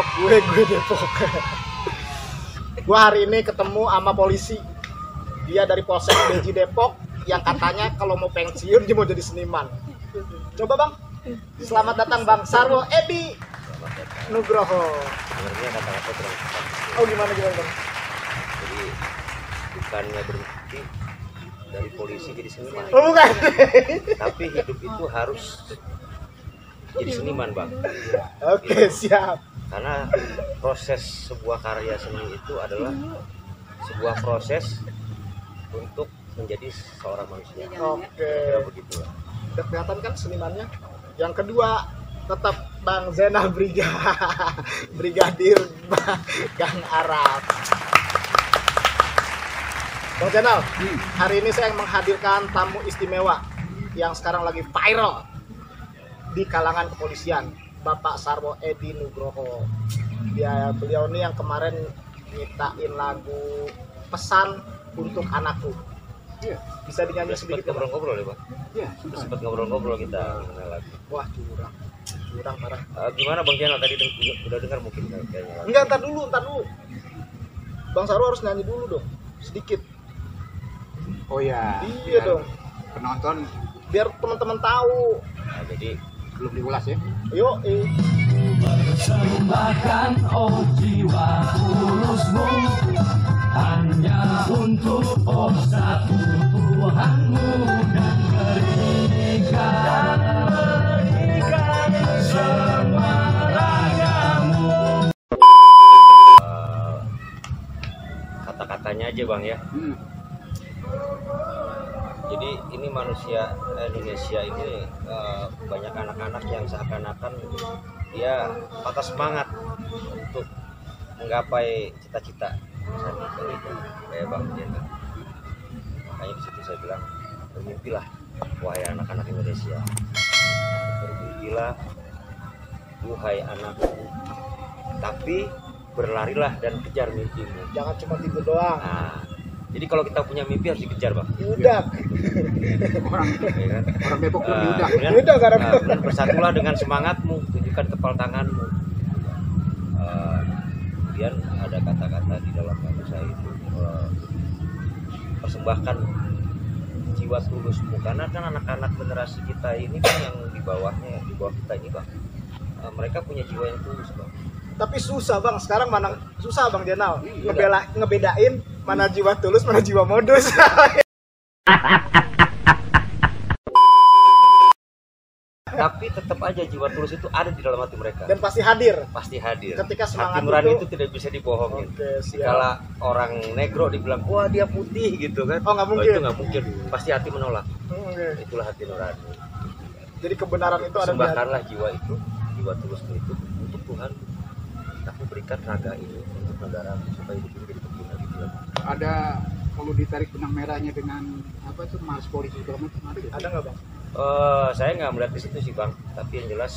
Depok, gue Depok. Gue hari ini ketemu sama polisi. Dia dari Polsek Beji Depok yang katanya kalau mau pensiun dia mau jadi seniman. Coba Bang, selamat datang Bang Sarwo Edi Nugroho. Sebenarnya kata-kata kurang tepat. Oh gimana Bang? Jadi bukannya berhenti dari polisi jadi seniman, Oh bukan. tapi hidup itu harus jadi seniman, Bang. Oke, siap. Karena proses sebuah karya seni itu adalah sebuah proses untuk menjadi seorang manusia. Oke. Kira begitu. Udah kelihatan kan senimannya. Yang kedua tetap Bang Zainal Brigadir Gang Arab. Bang Zainal, hari ini saya menghadirkan tamu istimewa yang sekarang lagi viral di kalangan kepolisian, Bapak Sarwo Edi Nugroho. Beliau ini yang kemarin nyiptain lagu Pesan Untuk Anakku. Iya. Bisa dinyanyi Udah sempat sedikit Bang? ngobrol-ngobrol ya, Bang? Iya, Udah sempat ngobrol-ngobrol kita mengenai lagu. Wah curang parah. Gimana Bang Jainal tadi udah dengar mungkin kayaknya? Enggak, ntar dulu. Bang Sarwo harus nyanyi dulu dong, sedikit. Oh ya. Iya dong, Penonton biar teman-teman tahu. Nah, jadi belum diulas ya. Yuk, Persembahkan oh jiwa tulusmu hanya untuk oh satu Tuhanmu dan berikan semua ragamu. kata-katanya aja Bang ya. Jadi ini manusia Indonesia ini banyak anak-anak yang seakan-akan dia patah semangat untuk menggapai cita-cita kayak Bang Jainal. Makanya di situ saya bilang bermimpilah wahai anak-anak Indonesia, bermimpilah wahai anakku, tapi berlarilah dan kejar mimpimu. jangan cuma tidur doang. Nah, jadi kalau kita punya mimpi harus dikejar Bang. Udah. Ya kan? Orang Depok belum diudah. Udah, nggak ada. Kemudian bersatulah dengan semangatmu, tunjukkan kepal tanganmu. Kemudian ada kata-kata di dalam lagu saya itu, persembahkan jiwa tulusmu, karena kan anak-anak generasi kita ini kan yang di bawah kita ini Bang, mereka punya jiwa yang tulus Bang. Tapi susah Bang, sekarang mana susah Bang Jainal ngebedain mana jiwa tulus, mana jiwa modus. Tapi tetap aja jiwa tulus itu ada di dalam hati mereka. Dan pasti hadir. Pasti hadir. Ketika semangat hati nurani itu itu tidak bisa dibohongin. Oke, siap. Kalau orang negro dibilang wah dia putih gitu kan, Oh, nggak mungkin. itu nggak mungkin, pasti hati menolak. Oke. Itulah hati nurani. Jadi kebenaran itu ada di hati. Sembahkanlah jiwa itu, jiwa tulusmu itu untuk Tuhan. Aku berikan raga ini untuk negara supaya hidup ini jadi berguna gitu. Ada perlu ditarik benang merahnya dengan apa itu mas polisi segala macam ada ya? Ada nggak Bang? Saya nggak melihat di situ sih Bang, tapi yang jelas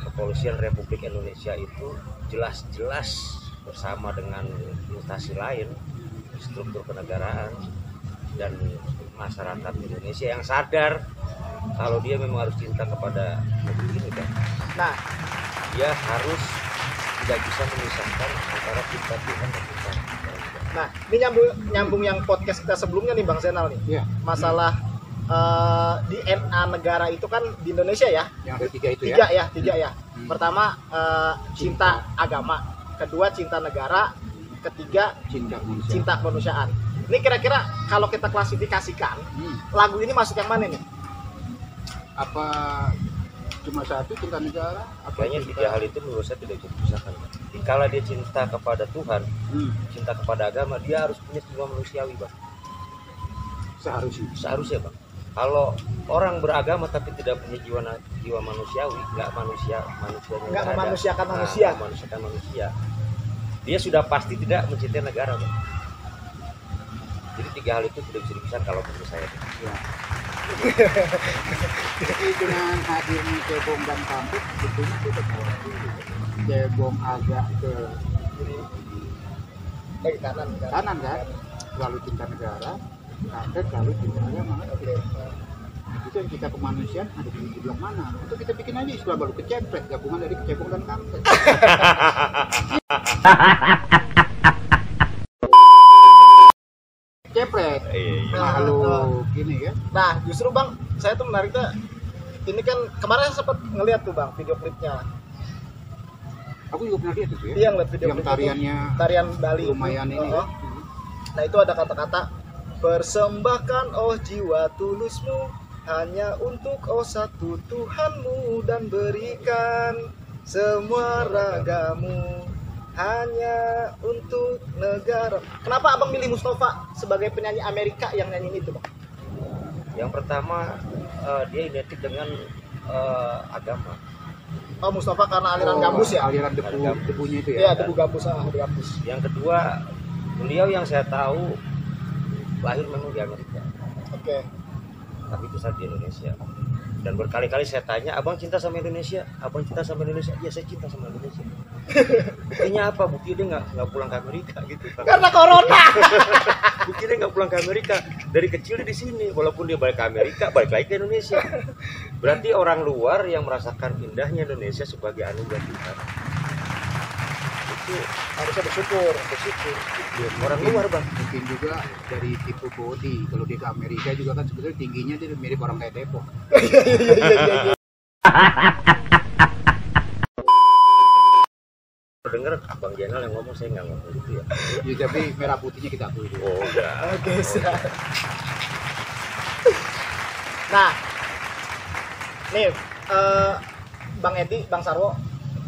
kepolisian Republik Indonesia itu jelas-jelas bersama dengan instansi lain, struktur kenegaraan dan masyarakat Indonesia yang sadar kalau dia memang harus cinta kepada negeri ini kan. Nah, Dia harus tidak bisa memisahkan antara cinta Tuhan dan cinta. ini nyambung yang podcast kita sebelumnya nih Bang Zainal nih. Iya. Masalah DNA negara itu kan di Indonesia ya. Yang ada tiga itu ya. Tiga ya. Pertama cinta agama, kedua cinta negara, ketiga Cinta manusia. cinta kemanusiaan. Ini kira-kira kalau kita klasifikasikan lagu ini masuk yang mana nih? Apa cuma satu cinta negara? Apa Kayaknya cinta- tiga hal itu menurut saya tidak bisa dipisahkan. Kalau dia cinta kepada Tuhan, cinta kepada agama, dia harus punya jiwa manusiawi Bang. Seharusnya Bang. Kalau orang beragama tapi tidak punya jiwa manusiawi, nggak memanusiakan manusia, dia sudah pasti tidak mencintai negara Bang. Jadi tiga hal itu tidak bisa dipisahkan kalau menurut saya. Ya. Jadi dengan hadirnya Cebong dan Kampus sebetulnya itu Cebong agak ke Kanan. kanan kan, lalu cinta negara, Kampus lalu cinta agama. Itu yang kita kemanusiaan ada di blok mana? Itu kita bikin aja istilah baru kecempret, gabungan dari kecebong dan kampret. Kecempret. Makhluk gini kan. Nah, justru Bang, saya tuh menariknya ini kan kemarin sempat ngeliat tuh Bang video klipnya. Aku juga pernah lihat itu ya. Iya, ngeliat video Yang klip itu. tariannya Tarian Bali lumayan ini. Oh. Nah, itu ada kata-kata persembahkan oh jiwa tulusmu hanya untuk oh satu Tuhanmu dan berikan semua ragamu hanya untuk negara. Kenapa Abang milih Mustafa sebagai penyanyi Amerika yang nyanyi itu, Bang? Yang pertama dia identik dengan agama. Oh, Mustafa karena aliran gambus ya? Aliran debunya itu Iya, ya. debu gambus, debu gambus. Yang kedua, beliau yang saya tahu lahir memang di Amerika, Oke. tapi besar di Indonesia. Dan berkali-kali saya tanya, abang cinta sama Indonesia? Abang cinta sama Indonesia? Iya, saya cinta sama Indonesia. Buktinya apa? Buktinya dia nggak pulang ke Amerika gitu. Karena corona. Buktinya dia nggak pulang ke Amerika. Dari kecil dia di sini. Walaupun dia balik ke Amerika, balik lagi ke Indonesia. Berarti orang luar yang merasakan indahnya Indonesia sebagai anugerah Tuhan. Itu Harusnya bersyukur. orang luar, bang. Mungkin juga dari tipe body. Kalau dia ke Amerika juga kan sebetulnya tingginya dia mirip orang kayak Depok. Iya. Dengar Bang Jenal yang ngomong, saya nggak ngomong gitu ya. Ya, tapi merah putihnya kita akui dulu. Oh, udah. Oke, siap. Nah, nih Bang Edi, Bang Sarwo,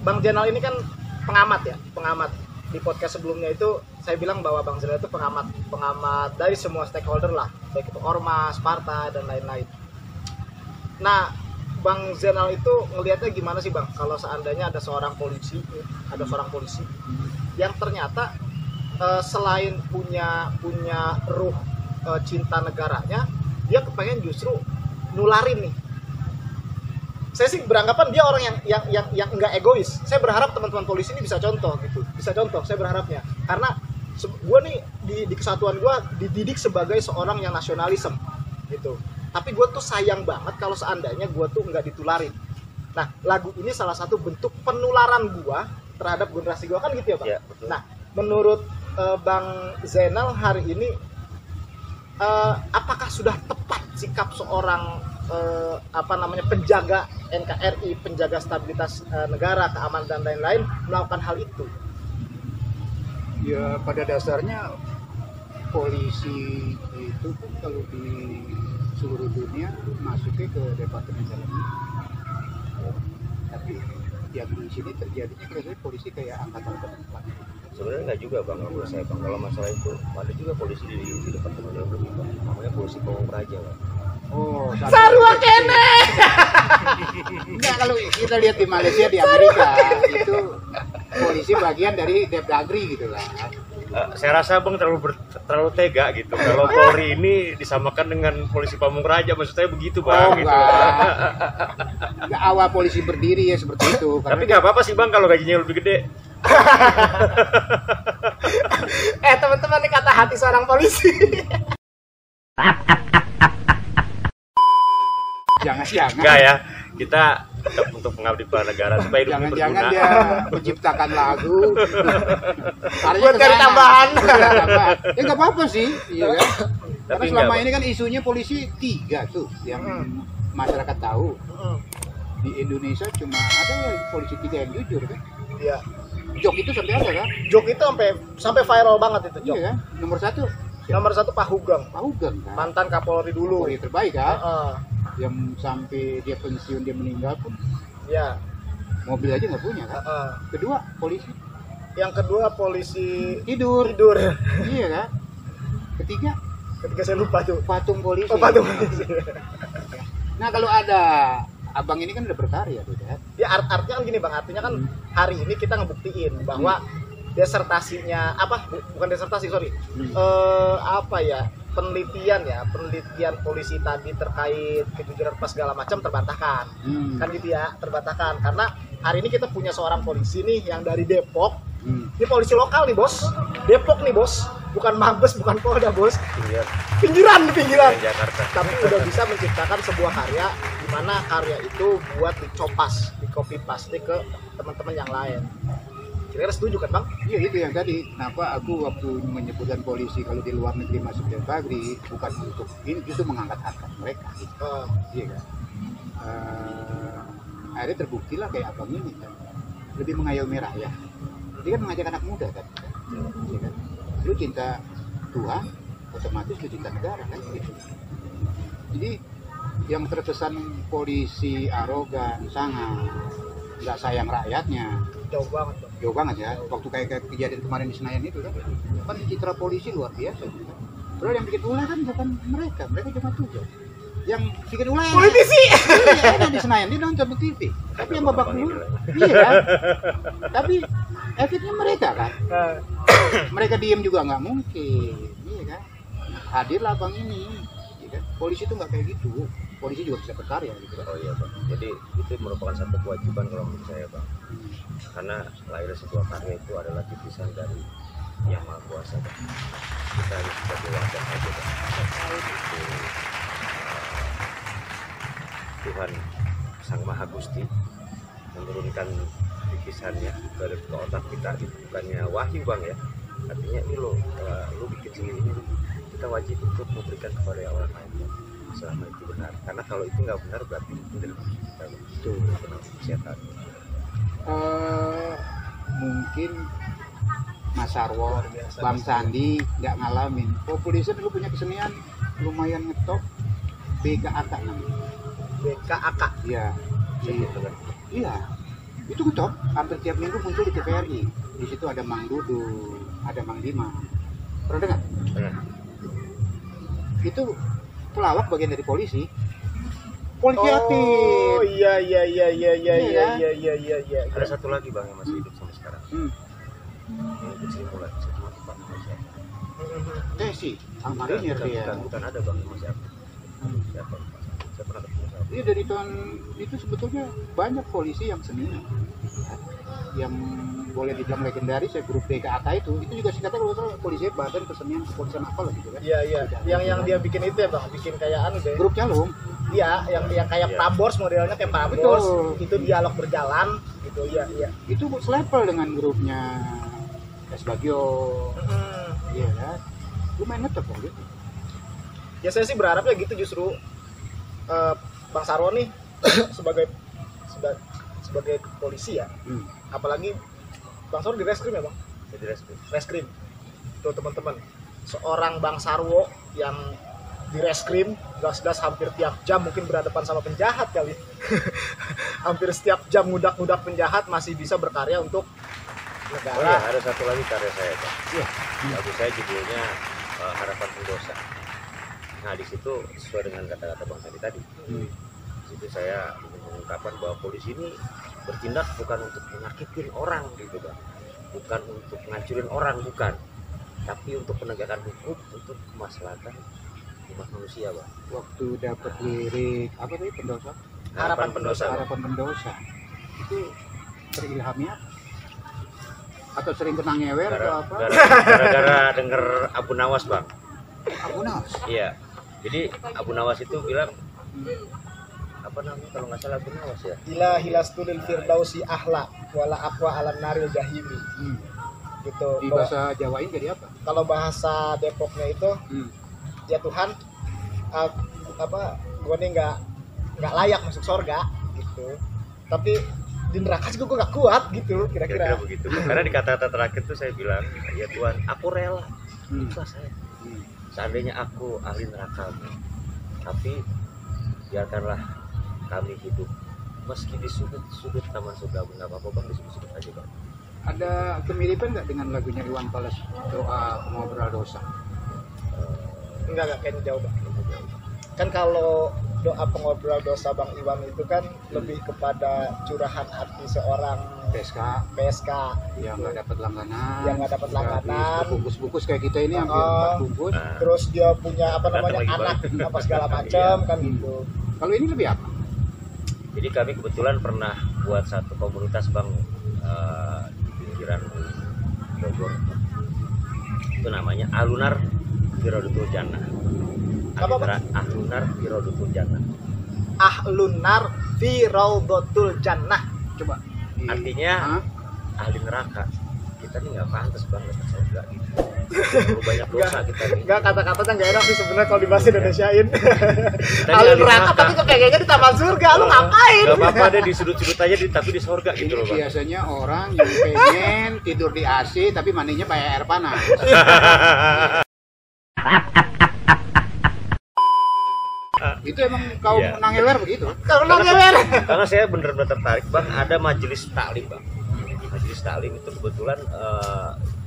Bang Jenal ini kan pengamat ya, pengamat. Di podcast sebelumnya itu saya bilang bahwa Bang Jenal itu pengamat dari semua stakeholder lah, baik itu ormas, partai dan lain-lain. Nah, Bang Jenal itu ngelihatnya gimana sih Bang kalau seandainya ada seorang polisi yang ternyata selain punya ruh cinta negaranya, dia kepengen justru nularin nih. Saya sih beranggapan dia orang yang enggak egois. Saya berharap teman-teman polisi ini bisa contoh gitu. Bisa contoh, saya berharapnya. Karena gue nih di kesatuan gue dididik sebagai seorang yang nasionalisme gitu. Tapi gue tuh sayang banget kalau seandainya gue tuh nggak ditularin. Nah, lagu ini salah satu bentuk penularan gue terhadap generasi gue kan gitu ya Bang? Ya, betul. Nah, menurut Bang Zainal hari ini, apakah sudah tepat sikap seorang penjaga NKRI, penjaga stabilitas negara, keamanan dan lain-lain melakukan hal itu? Ya pada dasarnya polisi itu kan kalau di seluruh dunia masuknya ke Departemen Dalam Negeri. Tapi yang di sini terjadinya kira-kira polisi kayak angkatan keempat. Sebenarnya nggak juga bang, menurut saya bang. Kalau masalah itu ada juga polisi di Departemen Dalam Negeri, bang. Namanya polisi Pamong Praja, bang. Oh, Sarwa kene. Enggak, kalau kita lihat di Malaysia, di Amerika itu polisi bagian dari Depdagri gitu lah. Saya rasa bang terlalu tega gitu. Kalau Polri ini disamakan dengan polisi Pamong Praja, maksud saya begitu bang. Oh, gitu. Enggak awal polisi berdiri ya seperti itu. Tapi nggak apa-apa sih bang kalau gajinya lebih gede. Teman-teman, ini kata hati seorang polisi. Jangan-jangan. Enggak ya, kita tetap untuk mengabdi pada negara supaya hidup ini Jangan-jangan berguna. dia menciptakan lagu. Buat cari tambahan. Ya nggak apa-apa sih, iya kan? Karena Tapi selama enggak, ini kan isunya polisi 3 tuh yang masyarakat tahu. Di Indonesia cuma ada ya polisi 3 yang jujur kan. Iya. Jok itu sampai ada kan? Jok itu sampai viral banget itu Jok. Iya kan? Nomor 1 Nomor 1 Pak Hugeng, Pak Hugeng kan. mantan Kapolri dulu. Polri terbaik kan. Heeh. Yang sampai dia pensiun dia meninggal pun Ya. mobil aja nggak punya kan. Heeh. Kedua polisi Yang kedua polisi tidur. Iya kan. Ketiga Ketika saya lupa tuh. patung polisi. Oh, patung polisi. Nah kalau ada abang ini kan udah berkarya tuh kan. Ya artinya kan gini Bang, artinya kan hari ini kita ngebuktiin bahwa desertasinya bukan desertasi, sorry. Penelitian polisi tadi terkait kejujuran pas segala macam terbantahkan. Kan gitu ya, terbantahkan karena hari ini kita punya seorang polisi nih yang dari Depok. Ini polisi lokal nih, Bos. Depok nih, Bos. bukan Mabes, bukan Polda bos, Iya, pinggiran di pinggiran. di Jakarta. Tapi udah bisa menciptakan sebuah karya di mana karya itu buat dicopas, di copy paste ke teman-teman yang lain. Kira-kira setuju kan bang? Iya itu yang tadi. Kenapa aku waktu menyebutkan polisi kalau di luar negeri masuk ke negeri bukan untuk ini, justru mengangkat harkat mereka. Gitu. Iya kan. Akhirnya terbukti lah kayak abang ini kan, lebih mengayomi rakyat. Dia kan mengajak anak muda kan. Iya kan. Lu cinta Tuhan, otomatis lu cinta negara kan gitu. Jadi yang terkesan polisi arogan, sangat nggak sayang rakyatnya, Jauh banget bang. jauh banget ya. Waktu kayak kejadian kemarin di Senayan itu kan citra polisi luar biasa gitu kan. Padahal yang bikin ulah kan bukan mereka cuma tugas. Yang bikin ulah Politisi. iya, kan di Senayan dia nonton di TV. Tapi yang babak belur, iya kan. Tapi efeknya mereka kan. Mereka diem juga nggak mungkin, iya kan. Hadirlah bang ini, iya kan. Polisi itu nggak kayak gitu. Polisi juga bisa berkarya gitu kan. Oh iya bang, jadi itu merupakan satu kewajiban kalau menurut saya bang, karena lahir sebuah karya itu adalah titisan dari Yang Maha Kuasa bang. Kita harus sebagai wadah aja bang. Itu, Tuhan Sang Maha Gusti menurunkan titisannya ke otak kita, itu bukannya wahyu bang ya, artinya ini lo bikin sendiri ini, kita wajib untuk memberikan kepada orang lain bang, selama itu benar. Karena kalau itu nggak benar berarti itu dari kita bang. Itu benar kesehatan. Mungkin Mas Sarwo, Bang Sandi nggak ngalamin. Polisi dulu punya kesenian lumayan ngetop, BKAK namanya. BKAK. Iya. Iya. Itu ngetop, hampir tiap minggu muncul di TVRI. Di situ ada Mang Dudu, ada Mang Dima. Pernah dengar? Nah, Itu pelawak bagian dari polisi. Polisi Oh aktif. iya. Iya. ada satu lagi bang yang masih hidup sampai sekarang. Yang kecil mulai saya cuma lupa namanya siapa. Desi, Marinir dia. Bukan ada bang yang masih aktif. Siapa? Saya pernah ketemu sama. Iya, dari tahun itu sebetulnya banyak polisi yang seniman, yang boleh dibilang legendaris ya, grup BKAK itu juga singkatnya kalau salah polisi badan kesenian kepolisian apa lah gitu kan. Iya. Yang dia bikin itu ya bang, bikin kayak anu deh. Grup Calung. Iya, yang kayak Iya. Prambors, modelnya kayak Prambors. Betul. Itu dialog berjalan gitu. Iya. Itu selevel dengan grupnya S Bagio. Iya kan. Lumayan ngetop kok gitu. Ya saya sih berharapnya gitu justru Bang Sarwo nih sebagai polisi ya. Apalagi Bang Sarwo di reskrim ya bang? Jadi Reskrim. Tuh teman-teman, seorang Bang Sarwo yang di reskrim gas-gas hampir tiap jam mungkin berhadapan sama penjahat kali. Hampir setiap jam ngudak-ngudak penjahat masih bisa berkarya untuk Oh ya, negara. ada satu lagi karya saya bang. Iya. Lagu saya judulnya Harapan Pendosa. Nah di situ sesuai dengan kata-kata bang Sandi tadi. Di situ saya mengungkapkan bahwa polisi ini bertindak bukan untuk menyakitin orang gitu bang, bukan untuk ngancurin orang, bukan, tapi untuk penegakan hukum, untuk kemaslahatan umat manusia bang. Waktu dapat lirik apa tadi, pendosa? Harapan Pendosa. Harapan pendosa. Itu terilhami apa? Atau sering kena ngewer atau apa? Gara-gara denger Abu Nawas bang. Abu Nawas. Iya, jadi Abu Nawas itu bilang apa namanya kalau nggak salah Abu Nawas ya. Ila hilastulil firdausi ahla wala aqwa ala naril jahimi. Gitu. Di bahasa Jawain jadi apa? Kalau bahasa Depoknya itu ya Tuhan, gue nih nggak layak masuk surga gitu. Tapi di neraka juga gue gak kuat gitu Kira-kira kira-kira. begitu. Karena di kata-kata terakhir tuh saya bilang, ya Tuhan, aku rela. Ikhlas saya. Seandainya aku ahli neraka, tapi biarkanlah kami hidup meski di sudut taman surga. Nggak apa-apa bang, di sudut aja bang. Ada kemiripan nggak dengan lagunya Iwan Fals, Doa Pengobrol Dosa? Enggak kayaknya jauh bang. Kan kalau doa pengobrol dosa Bang Iwan itu kan lebih kepada curahan hati seorang PSK yang nggak dapat langganan, bungkus-bungkus kayak kita ini hampir 4 bungkus. Terus dia punya apa namanya anak apa segala macam kan gitu. Kalau ini lebih apa? Jadi kami kebetulan pernah buat satu komunitas bang di pinggiran Bogor. itu namanya Ahlunar Firodatul Jannah. Apa, Pak? Ahlunar Firodatul Jannah. Ahlunar fi Raudatul Jannah. Coba. Artinya Hah? ahli neraka. Kita nih nggak pantas banget ke surga gitu. Terlalu banyak dosa kita nih. Enggak, kata-katanya nggak enak sih sebenarnya kalau dibahas Indonesiain. Kita Ahli ahli neraka neraka. tapi kok kayaknya di taman surga, lu ngapain? Gak apa-apa deh di sudut-sudut aja tapi di surga gitu Ini loh Bang. biasanya orang yang pengen tidur di AC tapi mandinya pakai air panas. Itu emang kaum Iya. nangeler begitu. Kalau ngewer. Karena saya bener-bener tertarik Bang, ada majelis taklim Bang. Majelis taklim itu kebetulan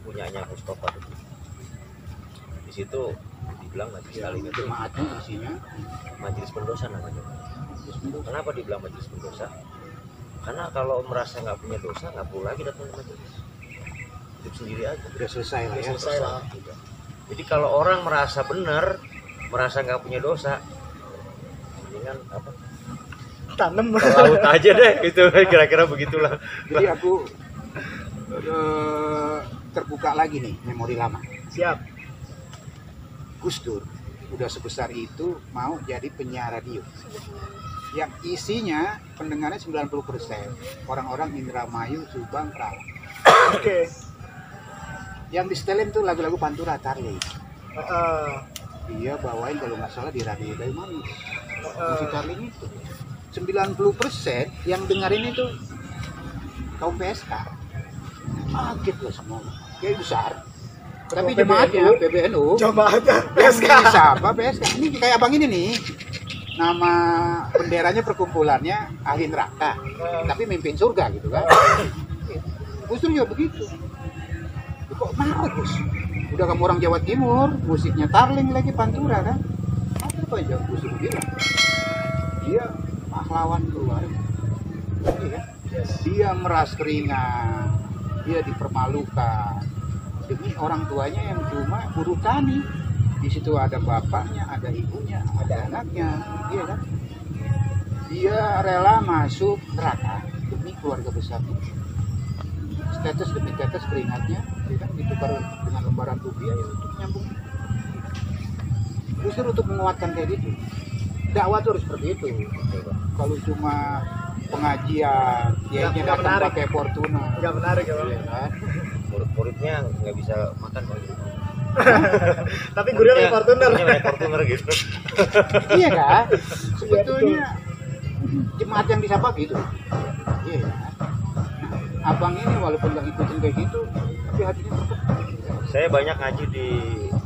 punyanya Mustafa tuh. Di situ dibilang majelis taklim itu Jemaatnya isinya majelis pendosa namanya. Kenapa dibilang majelis pendosa? Karena kalau merasa nggak punya dosa nggak perlu lagi datang ke majelis. Hidup sendiri aja. udah selesai lah ya. Selesai lah. Jadi kalau orang merasa benar, merasa nggak punya dosa, mendingan apa? Tanam. Ke laut aja deh, itu kira-kira begitulah. Jadi aku terbuka lagi nih memori lama. Siap. Gus Dur udah sebesar itu mau jadi penyiar radio yang isinya pendengarnya 90% orang-orang Indramayu, Subang, Kerawang. Oke. Yang di setelin tuh lagu-lagu Pantura Tarli. Heeh. Dia bawain kalau nggak salah di radio Kayu Manis. Musik Tarling itu 90% yang dengerin itu kaum PSK. Kaget loh semua. Kayak besar. Tapi Ketua jemaatnya PBNU. Coba aja. Yang ini siapa PSK? Ini kayak abang ini nih. Nama benderanya perkumpulannya ahli neraka. Tapi mimpin surga gitu kan. Gus Dur juga begitu. Kok mau Gus? Udah kamu orang Jawa Timur, musiknya Tarling lagi Pantura kan? Apa aja Gus Dur bilang? Dia pahlawan keluarga. Iya. Dia meras keringat, dia dipermalukan demi orang tuanya yang cuma buruh tani. Di situ ada bapaknya, ada ibunya, ada anaknya, iya kan? Dia rela masuk neraka demi keluarga besarnya. Tetes demi tetes keringatnya, ya kan? Itu baru dengan lembaran rupiah ya untuk nyambung. Justru untuk menguatkan kayak gitu. Dakwah tuh harus seperti itu. Kalau cuma pengajian, ya Nggak datang menarik. pakai Fortuna, Enggak menarik ya, Bang. ya kan? Murid-muridnya nggak bisa makan kalau gitu. Tapi gurunya lagi Fortuner. Gurunya naik Fortuner gitu. Iya kan? Sebetulnya jemaat yang disapa gitu. Iya kan? Abang ini walaupun nggak ngikutin kayak gitu, tapi hatinya tetap. Saya banyak ngaji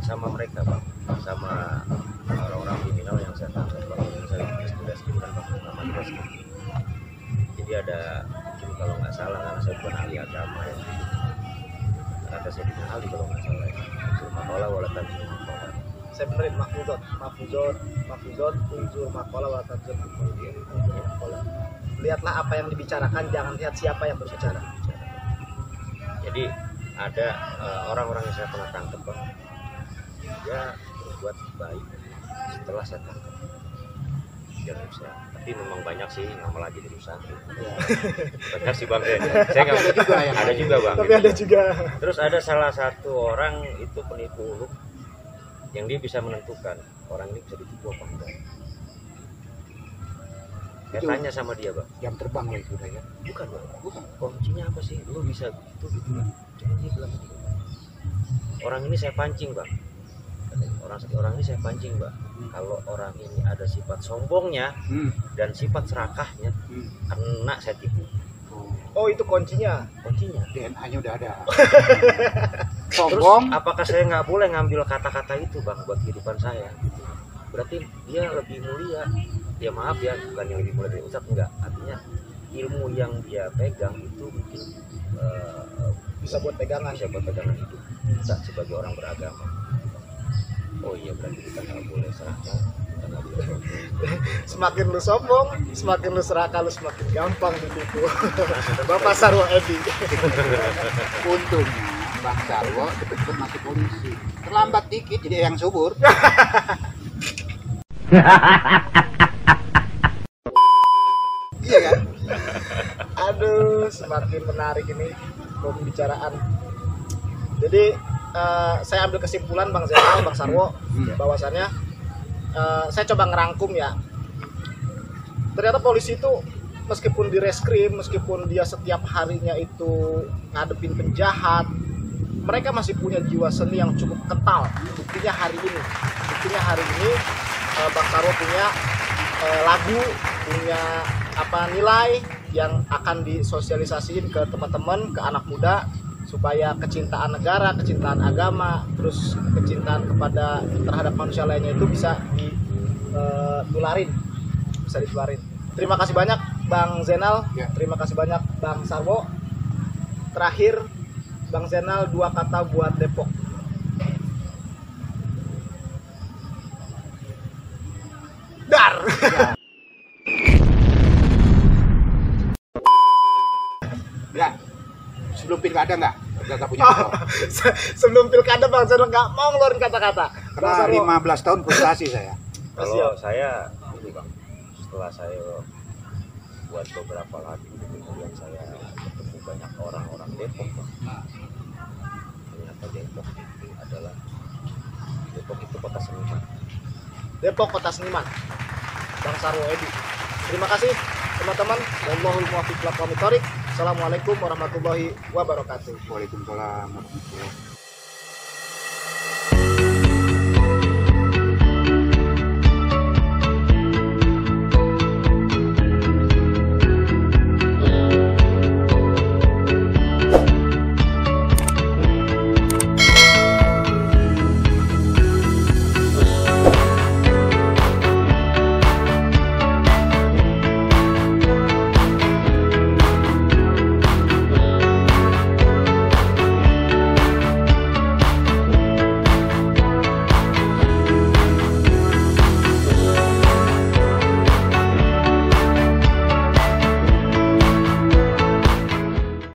sama mereka Bang, sama orang-orang kriminal yang saya tangkap Bang, yang saya investigasi bukan Bang, nama Jadi ada mungkin kalau nggak salah karena saya bukan ahli agama ya. Kata saya bukan ahli kalau nggak salah ya. Makola walatan makola. Saya benerin mafuzot, unzur makola wa tanzur makola. Lihatlah apa yang dibicarakan, jangan lihat siapa yang berbicara. Jadi ada orang-orang yang saya pernah tangkap Bang, dia berbuat baik setelah saya tangkap. Dia rusak. Tapi memang banyak sih nggak malah jadi rusak. Ya. Banyak sih Bang. Saya nggak ada juga yang ada lain. juga Bang. Tapi ada juga. Terus ada salah satu orang itu penipu uluk yang dia bisa menentukan orang ini bisa ditipu apa enggak. Saya Itu- tanya sama dia Bang, Jam terbang lagi sudah ya. bukan Bang, Bukan. kuncinya apa sih? Lu bisa gitu gitu. Cuma dia bilang gitu. Orang ini saya pancing Bang. Katanya, orang ini saya pancing Bang. Kalau orang ini ada sifat sombongnya dan sifat serakahnya, kena saya tipu. Oh, itu kuncinya. Kuncinya. DNA-nya udah ada. Terus Sombong, apakah saya nggak boleh ngambil kata-kata itu Bang buat kehidupan saya? Berarti dia lebih mulia. Ya maaf ya, bukan yang lebih mulia dari Ustadz, enggak. Artinya ilmu yang dia pegang itu mungkin Bisa buat pegangan. bisa buat pegangan hidup kita sebagai orang beragama. Oh iya, berarti kita nggak boleh serakah, kita nggak boleh sombong. Semakin lu sombong, semakin lu serakah, lu semakin gampang ditipu. Bapak Sarwo Edi. untungnya Bang Sarwo cepet-cepet masuk polisi. Terlambat dikit jadi yang subur. Iya kan? Aduh, semakin menarik ini pembicaraan. Jadi saya ambil kesimpulan Bang Zainal, Bang Sarwo, bahwasannya saya coba ngerangkum ya. Ternyata polisi itu meskipun di reskrim, meskipun dia setiap harinya itu ngadepin penjahat, mereka masih punya jiwa seni yang cukup kental. Buktinya hari ini Bang Sarwo punya lagu, punya nilai yang akan disosialisasiin ke teman-teman, ke anak muda, supaya kecintaan negara, kecintaan agama, terus kecintaan terhadap manusia lainnya itu bisa ditularin. Terima kasih banyak Bang Zainal, terima kasih banyak Bang Sarwo. Terakhir Bang Zainal, 2 kata buat Depok. Dar. Ya, sebelum pilkada nggak punya motor. Sebelum pilkada Bang Zainal nggak mau ngeluarin kata-kata. Bang Sarwo. Karena 15 tahun frustasi saya. Kalau saya ini Bang, setelah saya buat beberapa lagu, kemudian saya ketemu banyak orang-orang Depok Bang. Ternyata Depok itu kota seniman. Depok kota seniman. Bang Sarwo Edi. Terima kasih teman-teman. Wallahul muwaffiq ila aqwamit thoriq. Assalamualaikum warahmatullahi wabarakatuh. Waalaikumsalam warahmatullahi wabarakatuh.